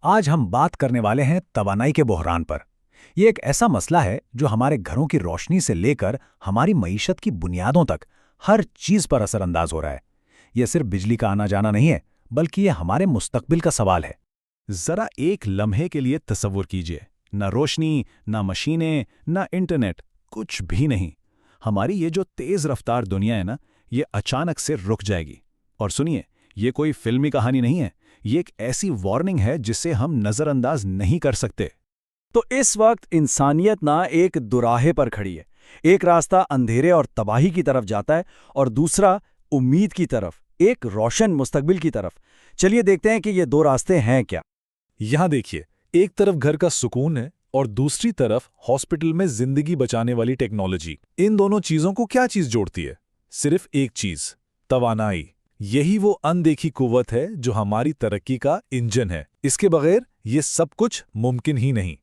آج ہم بات کرنے والے ہیں توانائی کے بحران پر۔ یہ ایک ایسا مسئلہ ہے جو ہمارے گھروں کی روشنی سے لے کر ہماری معیشت کی بنیادوں تک ہر چیز پر اثر انداز ہو رہا ہے۔ یہ صرف بجلی کا آنا جانا نہیں ہے، بلکہ یہ ہمارے مستقبل کا سوال ہے۔ ذرا ایک لمحے کے لیے تصور کیجئے، نہ روشنی، نہ مشینیں، نہ انٹرنیٹ، کچھ بھی نہیں۔ ہماری یہ جو تیز رفتار دنیا ہے نا، یہ اچانک سے رک جائے گی۔ اور سنیے، یہ کوئی فلمی کہانی نہیں ہے، یہ ایک ایسی وارننگ ہے جسے ہم نظر انداز نہیں کر سکتے۔ تو اس وقت انسانیت نہ ایک دوراہے پر کھڑی ہے۔ ایک راستہ اندھیرے اور تباہی کی طرف جاتا ہے اور دوسرا امید کی طرف، ایک روشن مستقبل کی طرف۔ چلیے دیکھتے ہیں کہ یہ دو راستے ہیں کیا۔ یہاں دیکھیے، ایک طرف گھر کا سکون ہے اور دوسری طرف ہاسپٹل میں زندگی بچانے والی ٹیکنالوجی۔ ان دونوں چیزوں کو کیا چیز جوڑتی ہے؟ صرف ایک چیز، توانائی۔ یہی وہ اندیکھی قوت ہے جو ہماری ترقی کا انجن ہے۔ اس کے بغیر یہ سب کچھ ممکن ہی نہیں۔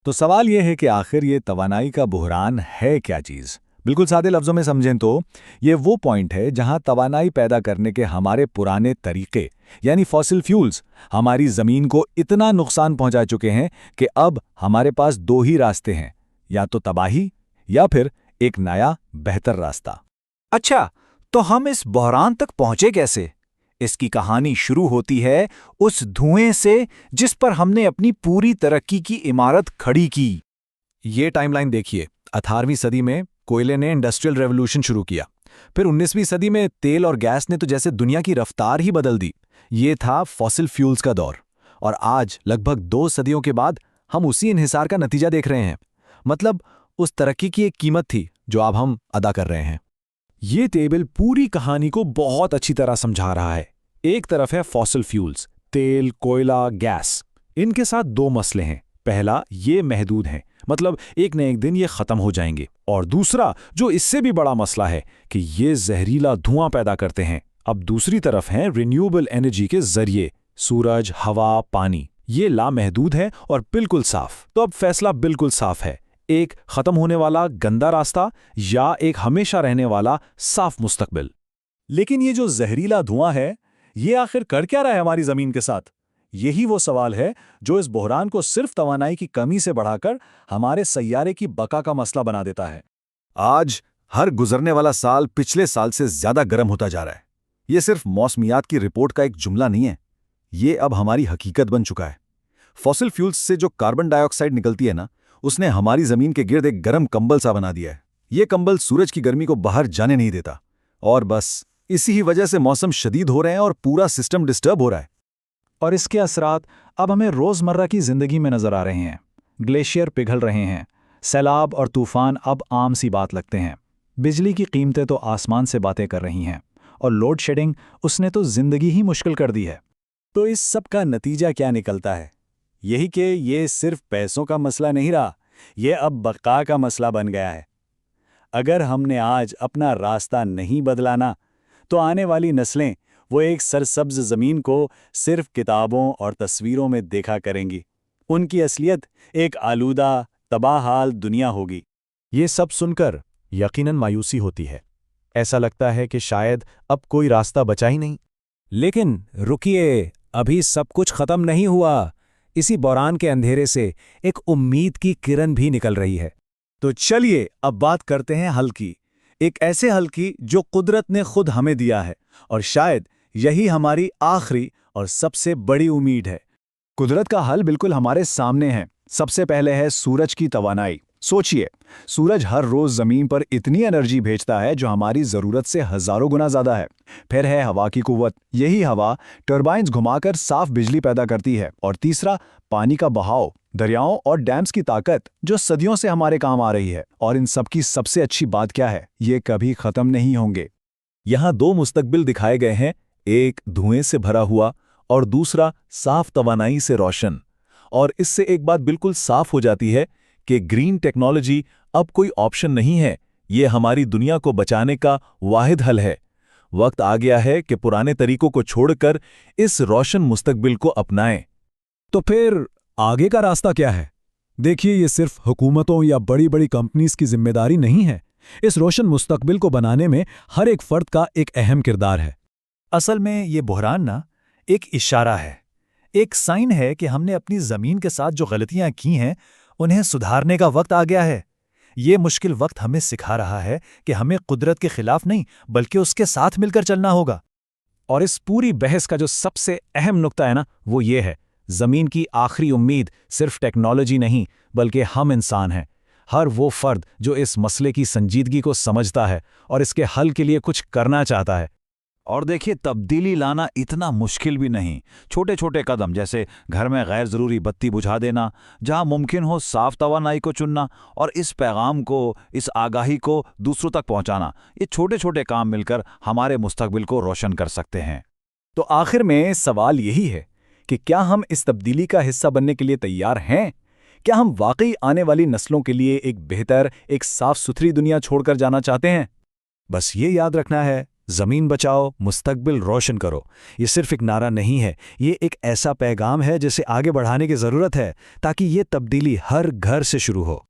تو سوال یہ ہے کہ آخر یہ توانائی کا بحران ہے کیا چیز؟ بالکل سادے لفظوں میں سمجھیں تو یہ وہ پوائنٹ ہے جہاں توانائی پیدا کرنے کے ہمارے پرانے طریقے یعنی فاسل فیولز ہماری زمین کو اتنا نقصان پہنچا چکے ہیں کہ اب ہمارے پاس دو ہی راستے ہیں، یا تو تباہی یا پھر ایک نیا بہتر راستہ۔ اچھا، تو ہم اس بحران تک پہنچے کیسے؟ اس کی کہانی شروع ہوتی ہے اس دھوئیں سے جس پر ہم نے اپنی پوری ترقی کی عمارت کھڑی کی۔ یہ ٹائم لائن دیکھیے، 18ویں صدی میں کوئلے نے انڈسٹریل ریولوشن شروع کیا، پھر 19ویں صدی میں تیل اور گیس نے تو جیسے دنیا کی رفتار ہی بدل دی۔ یہ تھا فاسل فیولز کا دور، اور آج لگ بھگ 2 صدیوں کے بعد ہم اسی انحصار کا نتیجہ دیکھ رہے ہیں۔ مطلب اس ترقی کی ایک قیمت تھی جو اب ہم ادا کر رہے ہیں۔ یہ ٹیبل پوری کہانی کو بہت اچھی طرح سمجھا رہا ہے۔ ایک طرف ہے فاسل فیولز، تیل، کوئلہ، گیس۔ ان کے ساتھ دو مسئلے ہیں۔ پہلا، یہ محدود ہیں، مطلب ایک نہ ایک دن یہ ختم ہو جائیں گے۔ اور دوسرا، جو اس سے بھی بڑا مسئلہ ہے کہ یہ زہریلا دھواں پیدا کرتے ہیں۔ اب دوسری طرف ہیں رینیوبل انرجی کے ذریعے، سورج، ہوا، پانی۔ یہ لامحدود ہے اور بالکل صاف۔ تو اب فیصلہ بالکل صاف ہے، ایک ختم ہونے والا گندا راستہ یا ایک ہمیشہ رہنے والا صاف مستقبل۔ لیکن یہ جو زہریلا دھواں ہے، یہ آخر کر کیا رہا ہے ہماری زمین کے ساتھ؟ یہی وہ سوال ہے جو اس بحران کو صرف توانائی کی کمی سے بڑھا کر ہمارے سیارے کی بقا کا مسئلہ بنا دیتا ہے۔ آج ہر گزرنے والا سال پچھلے سال سے زیادہ گرم ہوتا جا رہا ہے۔ یہ صرف موسمیات کی رپورٹ کا ایک جملہ نہیں ہے، یہ اب ہماری حقیقت بن چکا ہے۔ فاسل فیولز سے جو کاربن ڈائی آکسائڈ نکلتی ہے نا، اس نے ہماری زمین کے گرد ایک گرم کمبل سا بنا دیا ہے۔ یہ کمبل سورج کی گرمی کو باہر جانے نہیں دیتا، اور بس اسی ہی وجہ سے موسم شدید ہو رہے ہیں اور پورا سسٹم ڈسٹرب ہو رہا ہے۔ اور اس کے اثرات اب ہمیں روزمرہ کی زندگی میں نظر آ رہے ہیں۔ گلیشیئر پگھل رہے ہیں، سیلاب اور طوفان اب عام سی بات لگتے ہیں، بجلی کی قیمتیں تو آسمان سے باتیں کر رہی ہیں، اور لوڈ شیڈنگ اس نے تو زندگی ہی مشکل کر دی ہے۔ تو اس سب کا نتیجہ کیا نکلتا ہے؟ یہی کہ یہ صرف پیسوں کا مسئلہ نہیں رہا، یہ اب بقا کا مسئلہ بن گیا ہے۔ اگر ہم نے آج اپنا راستہ نہیں بدلانا تو آنے والی نسلیں وہ ایک سرسبز زمین کو صرف کتابوں اور تصویروں میں دیکھا کریں گی۔ ان کی اصلیت ایک آلودہ، تباہ حال دنیا ہوگی۔ یہ سب سن کر یقیناً مایوسی ہوتی ہے۔ ایسا لگتا ہے کہ شاید اب کوئی راستہ بچا ہی نہیں۔ لیکن رکیے، ابھی سب کچھ ختم نہیں ہوا۔ اسی بحران کے اندھیرے سے ایک امید کی کرن بھی نکل رہی ہے۔ تو چلیے اب بات کرتے ہیں حل کی، ایک ایسے حل کی جو قدرت نے خود ہمیں دیا ہے، اور شاید یہی ہماری آخری اور سب سے بڑی امید ہے۔ قدرت کا حل بالکل ہمارے سامنے ہے۔ سب سے پہلے ہے سورج کی توانائی۔ سوچئے، سورج ہر روز زمین پر اتنی انرجی بھیجتا ہے جو ہماری ضرورت سے ہزاروں گنا زیادہ ہے۔ پھر ہے ہوا کی قوت، یہی ہوا ٹربائنز گھما کر صاف بجلی پیدا کرتی ہے۔ اور تیسرا، پانی کا بہاؤ، دریاؤں اور ڈیمز کی طاقت جو صدیوں سے ہمارے کام آ رہی ہے۔ اور ان سب کی سب سے اچھی بات کیا ہے؟ یہ کبھی ختم نہیں ہوں گے۔ یہاں 2 مستقبل دکھائے گئے ہیں، ایک دھوئیں سے بھرا ہوا اور دوسرا صاف توانائی سے روشن۔ اور اس سے ایک بات بالکل صاف ہو جاتی ہے کہ گرین ٹیکنالوجی اب کوئی آپشن نہیں ہے، یہ ہماری دنیا کو بچانے کا واحد حل ہے۔ وقت آ گیا ہے کہ پرانے طریقوں کو چھوڑ کر اس روشن مستقبل کو اپنائیں۔ تو پھر آگے کا راستہ کیا ہے؟ دیکھیے، یہ صرف حکومتوں یا بڑی بڑی کمپنیز کی ذمہ داری نہیں ہے۔ اس روشن مستقبل کو بنانے میں ہر ایک فرد کا ایک اہم کردار ہے۔ اصل میں یہ بحران ایک اشارہ ہے، ایک سائن ہے کہ ہم نے اپنی زمین کے ساتھ جو غلطیاں کی ہیں انہیں سدھارنے کا وقت آ گیا ہے۔ یہ مشکل وقت ہمیں سکھا رہا ہے کہ ہمیں قدرت کے خلاف نہیں بلکہ اس کے ساتھ مل کر چلنا ہوگا۔ اور اس پوری بحث کا جو سب سے اہم نقطہ ہے نا وہ یہ ہے، زمین کی آخری امید صرف ٹیکنالوجی نہیں بلکہ ہم انسان ہیں۔ ہر وہ فرد جو اس مسئلے کی سنجیدگی کو سمجھتا ہے اور اس کے حل کے لیے کچھ کرنا چاہتا ہے۔ اور دیکھیے، تبدیلی لانا اتنا مشکل بھی نہیں۔ چھوٹے چھوٹے قدم جیسے گھر میں غیر ضروری بتی بجھا دینا، جہاں ممکن ہو صاف توانائی کو چننا اور اس پیغام کو، اس آگاہی کو دوسروں تک پہنچانا، یہ چھوٹے چھوٹے کام مل کر ہمارے مستقبل کو روشن کر سکتے ہیں۔ تو آخر میں سوال یہی ہے کہ کیا ہم اس تبدیلی کا حصہ بننے کے لیے تیار ہیں؟ کیا ہم واقعی آنے والی نسلوں کے لیے ایک بہتر، ایک صاف ستھری دنیا چھوڑ کر جانا چاہتے ہیں؟ بس یہ یاد رکھنا ہے، زمین بچاؤ، مستقبل روشن کرو۔ یہ صرف ایک نعرہ نہیں ہے، یہ ایک ایسا پیغام ہے جسے آگے بڑھانے کی ضرورت ہے تاکہ یہ تبدیلی ہر گھر سے شروع ہو۔